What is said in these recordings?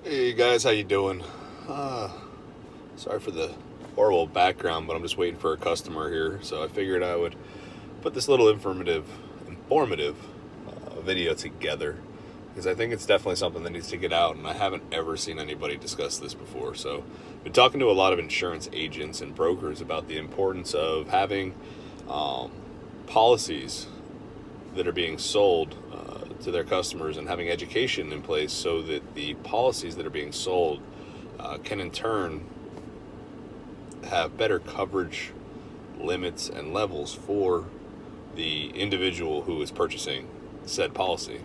Hey guys, how you doing? Sorry for the horrible background, but I'm just waiting for a customer here, so I figured I would put this little informative video together because I think it's definitely something that needs to get out, and I haven't ever seen anybody discuss this before. So, I've been talking to a lot of insurance agents and brokers about the importance of having um, policies that are being sold to their customers and having education in place so that the policies that are being sold can in turn have better coverage limits and levels for the individual who is purchasing said policy.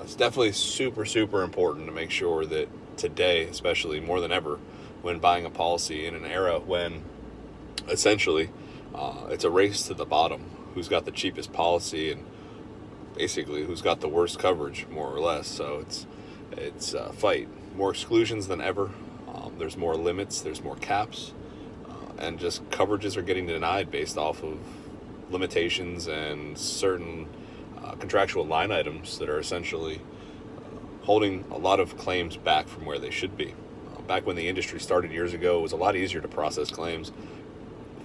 It's definitely super important to make sure that today, especially more than ever, when buying a policy in an era when essentially it's a race to the bottom, who's got the cheapest policy and basically who's got the worst coverage, more or less. So it's a fight, more exclusions than ever. There's more limits, there's more caps, and just coverages are getting denied based off of limitations and certain contractual line items that are essentially holding a lot of claims back from where they should be. Back when the industry started years ago, it was a lot easier to process claims,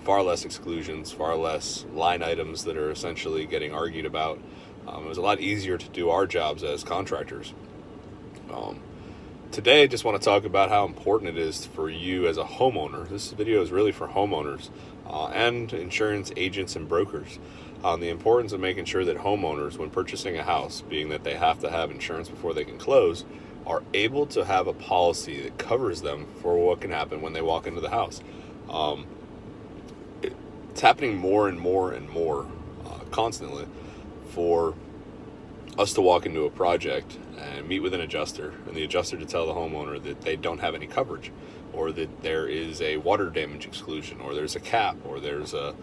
far less exclusions, far less line items that are essentially getting argued about. It was a lot easier to do our jobs as contractors. Today, I just want to talk about how important it is for you as a homeowner. This video is really for homeowners and insurance agents and brokers on the importance of making sure that homeowners, when purchasing a house, being that they have to have insurance before they can close, are able to have a policy that covers them for what can happen when they walk into the house. It's happening more and more constantly for us to walk into a project and meet with an adjuster, and the adjuster to tell the homeowner that they don't have any coverage, or that there is a water damage exclusion, or there's a cap, or there's a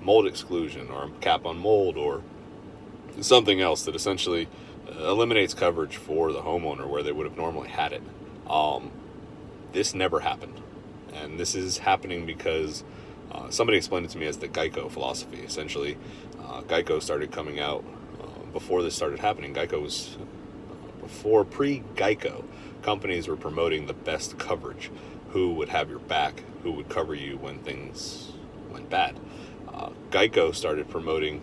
mold exclusion, or a cap on mold, or something else that essentially eliminates coverage for the homeowner where they would have normally had it. This never happened, and this is happening because somebody explained it to me as the Geico philosophy. Essentially, Geico started coming out before this started happening. Geico was before pre-Geico. Companies were promoting the best coverage, who would have your back, who would cover you when things went bad. Geico started promoting,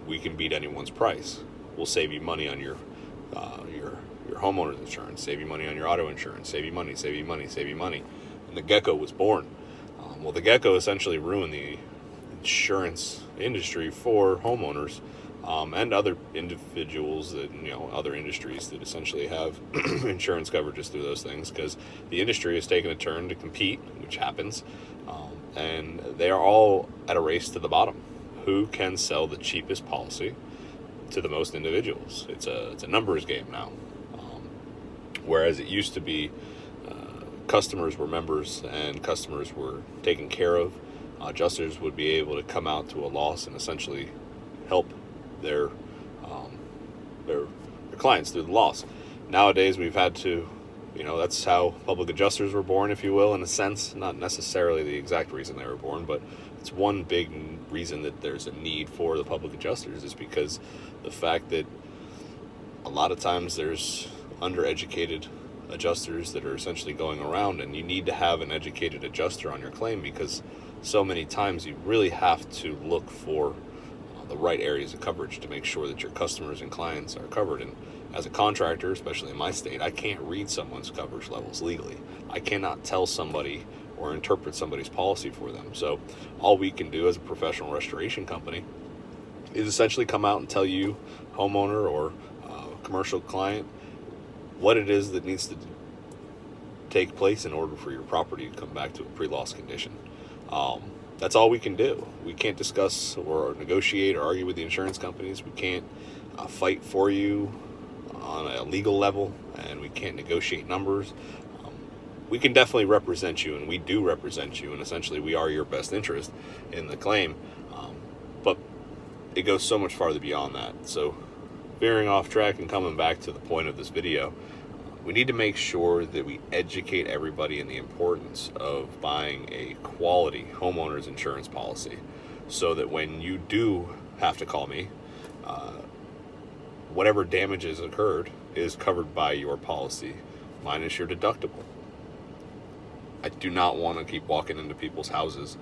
we can beat anyone's price. We'll save you money on your homeowner's insurance, save you money on your auto insurance, save you money. And the Gecko was born. The Gecko essentially ruined the insurance industry for homeowners and other individuals that, other industries that essentially have insurance coverages through those things, because the industry has taken a turn to compete, which happens, and they are all at a race to the bottom. Who can sell the cheapest policy to the most individuals? It's a numbers game now, whereas it used to be customers were members and customers were taken care of. Adjusters would be able to come out to a loss and essentially help their clients through the loss. Nowadays, we've had to, that's how public adjusters were born, if you will, in a sense. Not necessarily the exact reason they were born, but it's one big reason that there's a need for the public adjusters, is because the fact that a lot of times there's undereducated adjusters that are essentially going around, and you need to have an educated adjuster on your claim, because so many times you really have to look for the right areas of coverage to make sure that your customers and clients are covered. And as a contractor, especially in my state, I can't read someone's coverage levels legally. I cannot tell somebody or interpret somebody's policy for them. So all we can do as a professional restoration company is essentially come out and tell you, homeowner or commercial client, what it is that needs to take place in order for your property to come back to a pre-loss condition. That's all we can do. We can't discuss or negotiate or argue with the insurance companies. We can't fight for you on a legal level, and we can't negotiate numbers. We can definitely represent you, and we do represent you, and essentially we are your best interest in the claim. But it goes so much farther beyond that. So veering off track and coming back to the point of this video, we need to make sure that we educate everybody in the importance of buying a quality homeowner's insurance policy, so that when you do have to call me, whatever damages occurred is covered by your policy minus your deductible. I do not want to keep walking into people's houses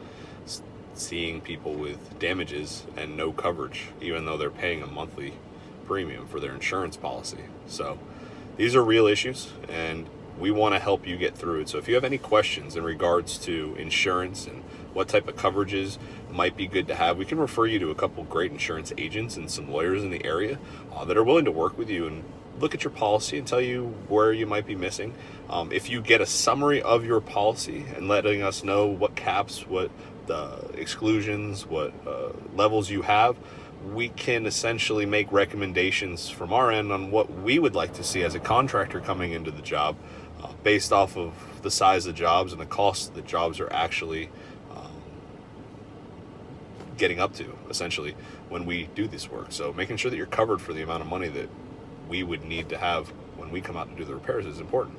seeing people with damages and no coverage, even though they're paying a monthly premium for their insurance policy. So these are real issues, and we want to help you get through it. So if you have any questions in regards to insurance and what type of coverages might be good to have, we can refer you to a couple great insurance agents and some lawyers in the area that are willing to work with you and look at your policy and tell you where you might be missing. If you get a summary of your policy and letting us know what caps, what exclusions, what levels you have, we can essentially make recommendations from our end on what we would like to see as a contractor coming into the job, based off of the size of the jobs and the cost the jobs are actually getting up to, essentially, when we do this work. So making sure that you're covered for the amount of money that we would need to have when we come out to do the repairs is important.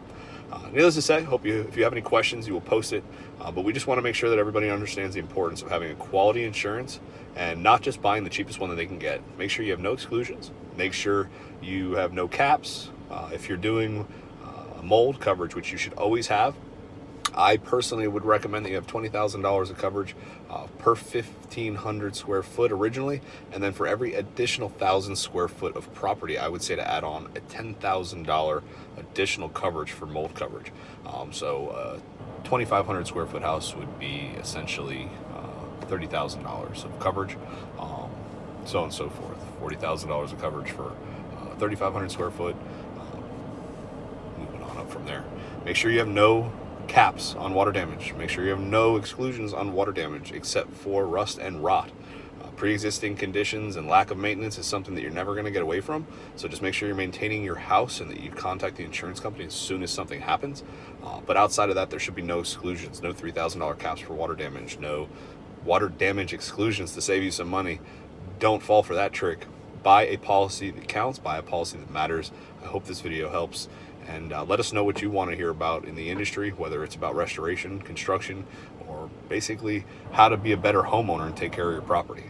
Needless to say, if you have any questions, you will post it. But we just want to make sure that everybody understands the importance of having a quality insurance and not just buying the cheapest one that they can get. Make sure you have no exclusions. Make sure you have no caps. If you're doing mold coverage, which you should always have, I personally would recommend that you have $20,000 of coverage per 1,500 square foot originally, and then for every additional 1,000 square foot of property, I would say to add on a $10,000 additional coverage for mold coverage. So 2,500 square foot house would be essentially $30,000 of coverage, so on and so forth. $40,000 of coverage for 3,500 square foot. Moving on up from there. Make sure you have no caps on water damage. Make sure you have no exclusions on water damage except for rust and rot. Pre-existing conditions and lack of maintenance is something that you're never going to get away from. So just make sure you're maintaining your house and that you contact the insurance company as soon as something happens. But outside of that, there should be no exclusions, no $3,000 caps for water damage, no water damage exclusions to save you some money. Don't fall for that trick. Buy a policy that counts, buy a policy that matters. I hope this video helps. And let us know what you want to hear about in the industry, whether it's about restoration, construction, or basically how to be a better homeowner and take care of your property.